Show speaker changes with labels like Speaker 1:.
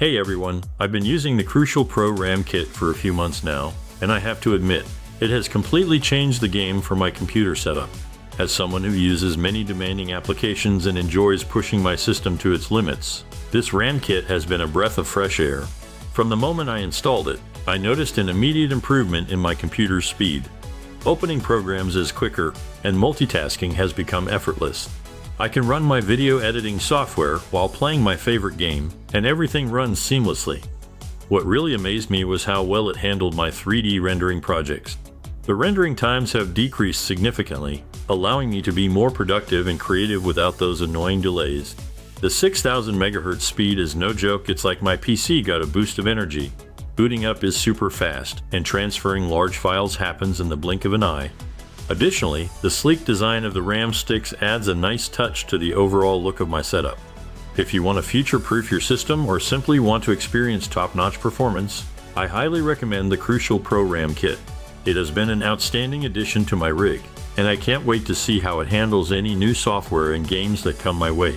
Speaker 1: Hey everyone, I've been using the Crucial Pro RAM kit for a few months now, and I have to admit, it has completely changed the game for my computer setup. As someone who uses many demanding applications and enjoys pushing my system to its limits, this RAM kit has been a breath of fresh air. From the moment I installed it, I noticed an immediate improvement in my computer's speed. Opening programs is quicker, and multitasking has become effortless. I can run my video editing software while playing my favorite game, and everything runs seamlessly. What really amazed me was how well it handled my 3D rendering projects. The rendering times have decreased significantly, allowing me to be more productive and creative without those annoying delays. The 6000 MHz speed is no joke. It's like my PC got a boost of energy. Booting up is super fast, and transferring large files happens in the blink of an eye. Additionally, the sleek design of the RAM sticks adds a nice touch to the overall look of my setup. If you want to future-proof your system or simply want to experience top-notch performance, I highly recommend the Crucial Pro RAM kit. It has been an outstanding addition to my rig, and I can't wait to see how it handles any new software and games that come my way.